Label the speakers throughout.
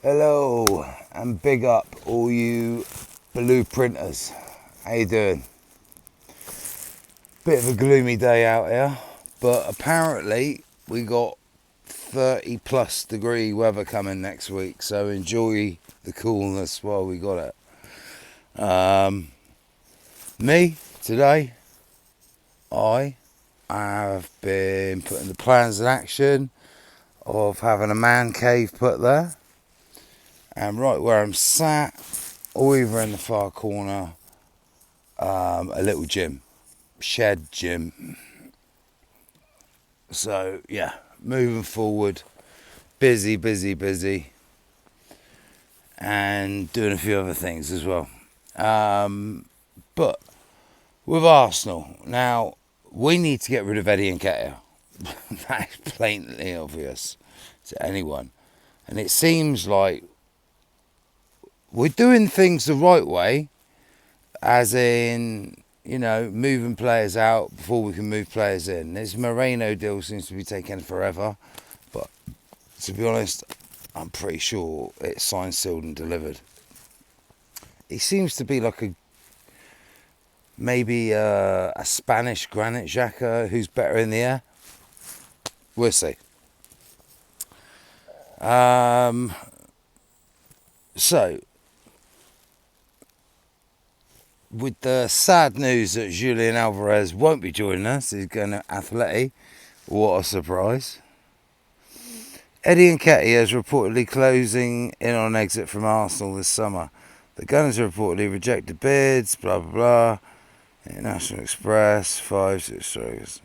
Speaker 1: Hello, and big up all you blueprinters. How you doing? Bit of a gloomy day out here, but apparently we got 30 plus degree weather coming next week, so enjoy the coolness while we got it. Me, today, I have been putting the plans in action of having a man cave put there. And right where I'm sat, over in the far corner, a little gym, shed gym. So yeah, moving forward, busy, and doing a few other things as well. But with Arsenal, now we need to get rid of Eddie Nketiah. That's blatantly obvious to anyone. And it seems like we're doing things the right way, as in, moving players out before we can move players in. This Moreno deal seems to be taking forever, but to be honest, I'm pretty sure it's signed, sealed and delivered. He seems to be like maybe a Spanish Granit Xhaka who's better in the air. We'll see. So, with the sad news that Julian Alvarez won't be joining us, he's going to Atleti. What a surprise. Eddie Nketiah is reportedly closing in on exit from Arsenal this summer. The Gunners reportedly rejected bids, blah, blah, blah. International Express, 5-6 strokes.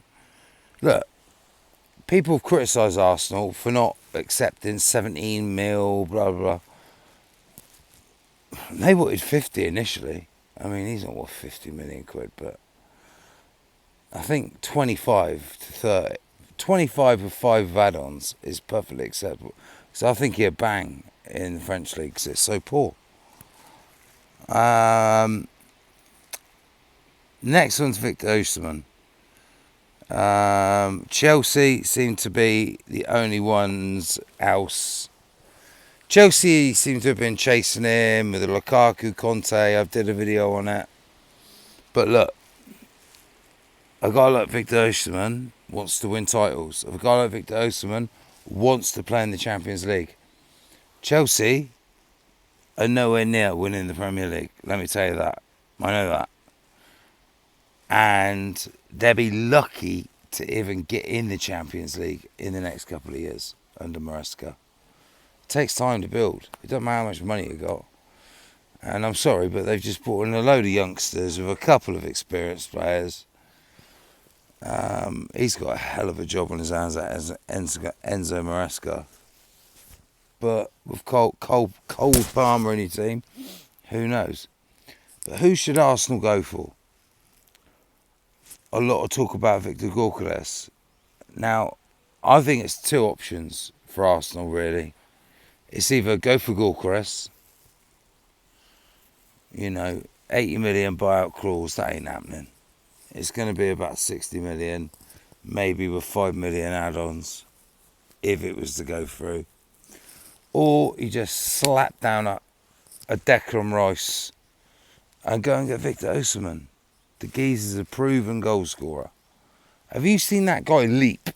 Speaker 1: Look, people have criticised Arsenal for not accepting 17 mil, blah, blah, blah. They wanted 50 initially. I mean, he's not worth 50 million quid, but I think 25 to 30. 25 with 5 add-ons is perfectly acceptable. So I think he'll bang in the French league because it's so poor. Next one's Victor Osimhen. Chelsea seem to be the only ones else. Chelsea seem to have been chasing him with the Lukaku Conte. I've did a video on it. But look, a guy like Victor Osimhen wants to win titles. A guy like Victor Osimhen wants to play in the Champions League. Chelsea are nowhere near winning the Premier League. Let me tell you that. I know that. And they'll be lucky to even get in the Champions League in the next couple of years under Maresca. It takes time to build. It doesn't matter how much money you got. And I'm sorry, but they've just brought in a load of youngsters with a couple of experienced players. He's got a hell of a job on his hands as Enzo Maresca. But with Cole Palmer in your team, who knows? But who should Arsenal go for? A lot of talk about Victor Gyökeres. Now, I think it's two options for Arsenal, really. It's either go for Gyökeres, 80 million buyout clause, that ain't happening. It's going to be about 60 million, maybe with 5 million add-ons, if it was to go through. Or you just slap down a Declan Rice and go and get Victor Osimhen. The geezer's a proven goal scorer. Have you seen that guy leap?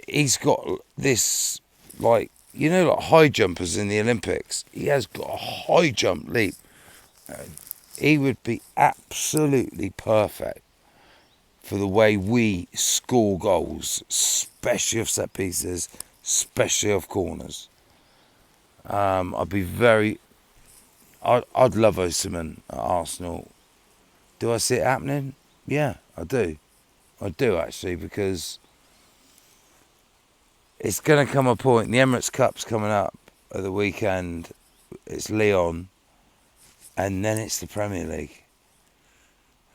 Speaker 1: He's got this, like high jumpers in the Olympics. He has got a high jump leap. He would be absolutely perfect for the way we score goals, especially off set pieces, especially off corners. I'd love Osimhen at Arsenal. Do I see it happening? Yeah, I do. I do actually, because it's going to come a point. The Emirates Cup's coming up at the weekend. It's Lyon. And then it's the Premier League.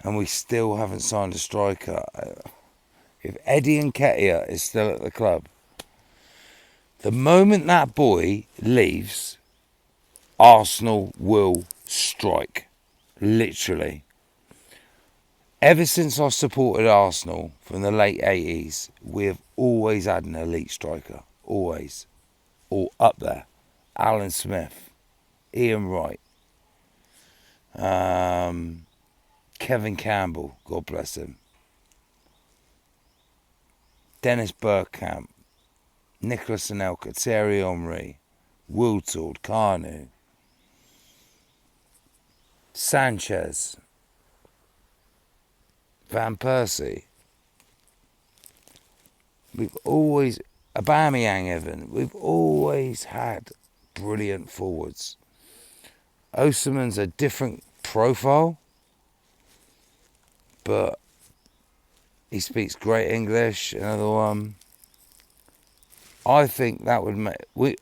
Speaker 1: And we still haven't signed a striker. If Eddie Nketiah is still at the club, the moment that boy leaves, Arsenal will strike. Literally. Ever since I supported Arsenal from the late 80s, we have always had an elite striker. Always. all up there. Alan Smith, Ian Wright, Kevin Campbell, God bless him, Dennis Bergkamp, Nicolas Anelka, Thierry Henry, Wiltord, Carnu, Sanchez, Van Persie. We've always, Aubameyang even, we've always had brilliant forwards. Osimhen's a different profile, but he speaks great English. Another one. I think that would make...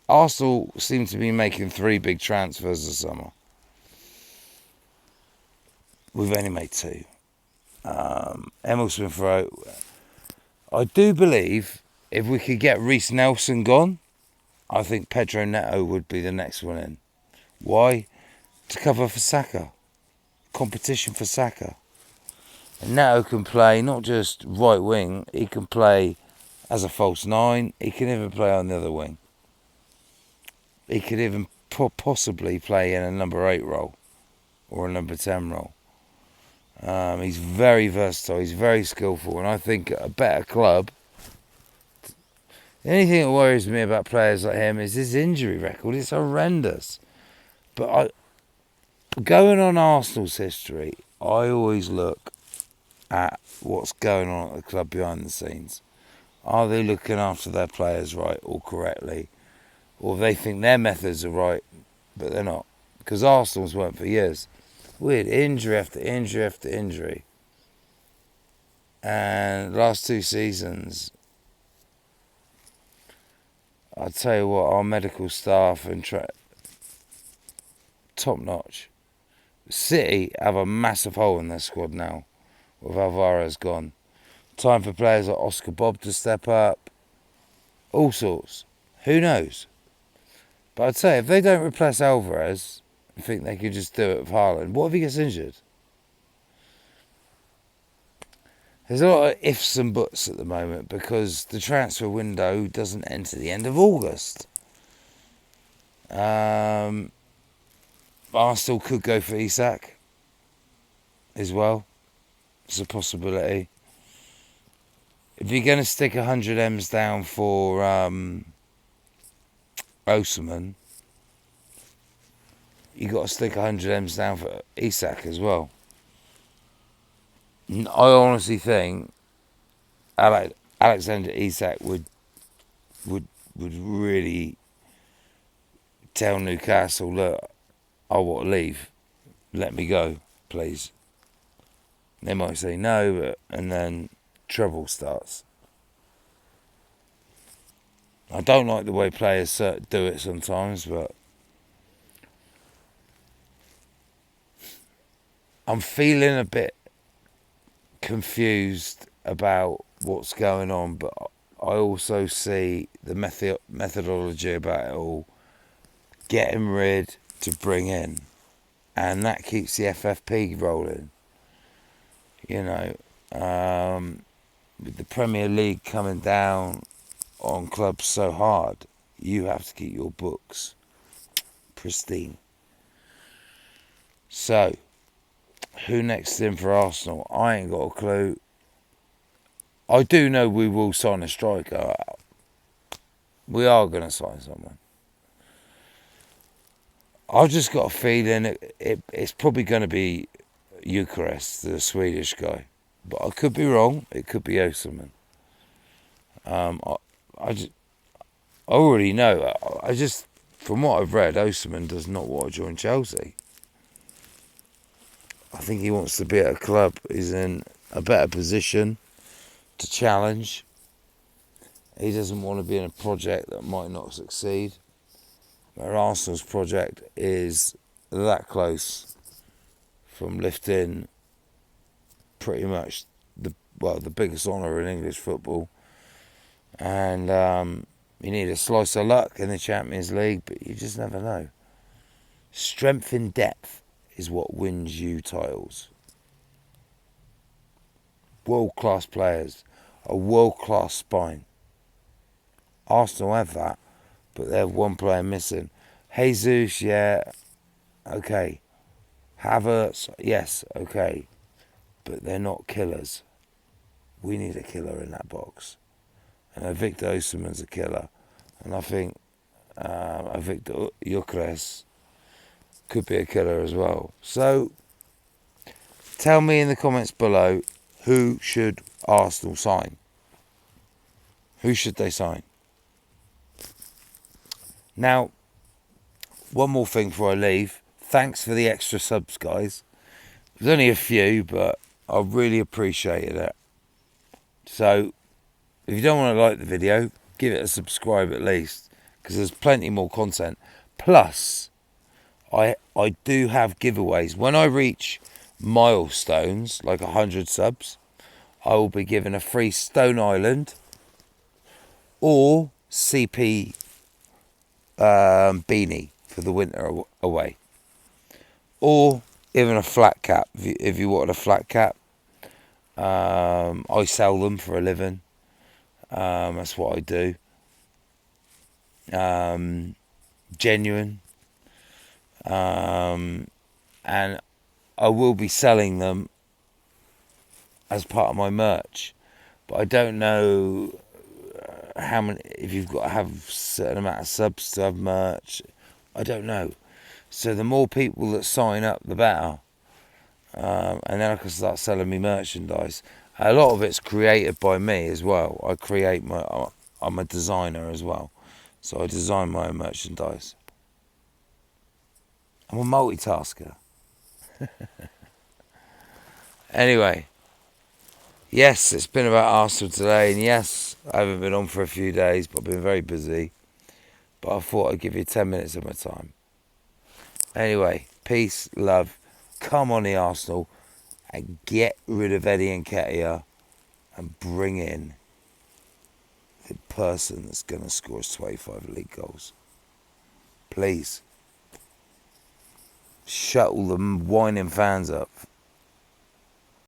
Speaker 1: Arsenal seem to be making 3 big transfers this summer. We've only made 2. Emil Smith-Rowe. I do believe if we could get Reece Nelson gone, I think Pedro Neto would be the next one in. Why? To cover for Saka. Competition for Saka. And Neto can play not just right wing, he can play as a false 9, he can even play on the other wing. He could even possibly play in a number 8 role or a number 10 role. He's very versatile, he's very skillful, and I think a better club... The only thing that worries me about players like him is his injury record. It's horrendous. But going on Arsenal's history, I always look at what's going on at the club behind the scenes. Are they looking after their players right or correctly? Or they think their methods are right, but they're not. Because Arsenal's weren't for years. Weird, injury after injury after injury. And last 2 seasons, I'll tell you what, our medical staff and top notch. City have a massive hole in their squad now, with Alvarez gone. Time for players like Oscar Bob to step up. All sorts. Who knows? But I'd say if they don't replace Alvarez, I think they could just do it with Haaland. What if he gets injured? There's a lot of ifs and buts at the moment because the transfer window doesn't enter the end of August. Arsenal could go for Isak as well. It's a possibility. If you're going to stick 100 M's down for Osimhen, you got to stick 100 M's down for Isak as well. I honestly think Alexander Isak would really tell Newcastle, look, I want to leave. Let me go, please. They might say no, and then trouble starts. I don't like the way players do it sometimes, but I'm feeling a bit confused about what's going on, but I also see the methodology about it all. Getting rid to bring in, and that keeps the FFP rolling. You know, with the Premier League coming down on clubs so hard, you have to keep your books pristine. So, who next in for Arsenal? I ain't got a clue. I do know we will sign a striker. We are going to sign someone. I've just got a feeling it's probably going to be Eucharist, the Swedish guy. But I could be wrong. It could be Osimhen. I already know. From what I've read, Osimhen does not want to join Chelsea. I think he wants to be at a club who's in a better position to challenge. He doesn't want to be in a project that might not succeed. Where Arsenal's project is that close from lifting pretty much the biggest honour in English football. And you need a slice of luck in the Champions League, but you just never know. Strength in depth is what wins you titles. World-class players, a world-class spine. Arsenal have that, but they have one player missing. Jesus, yeah, okay. Havertz, yes, okay. But they're not killers. We need a killer in that box. And Victor Osimhen's a killer. And I think Victor Gyökeres could be a killer as well. So, tell me in the comments below, who should Arsenal sign? Who should they sign? Now, one more thing before I leave. Thanks for the extra subs, guys. There's only a few, but I really appreciated it. So, if you don't want to like the video, give it a subscribe at least, because there's plenty more content. Plus, I do have giveaways. When I reach milestones, like 100 subs, I will be given a free Stone Island or CP beanie for the winter away. Or even a flat cap, if you wanted a flat cap. I sell them for a living. That's what I do. Genuine. And I will be selling them as part of my merch. But I don't know how many, if you've got to have a certain amount of subs to have merch. I don't know. So the more people that sign up, the better. And then I can start selling me merchandise. A lot of it's created by me as well. I'm a designer as well. So I design my own merchandise. I'm a multitasker. Anyway. Yes, it's been about Arsenal today. And yes, I haven't been on for a few days, but I've been very busy. But I thought I'd give you 10 minutes of my time. Anyway, peace, love. Come on, the Arsenal, and get rid of Eddie Nketiah and bring in the person that's going to score us 25 league goals. Please. Shut all the whining fans up.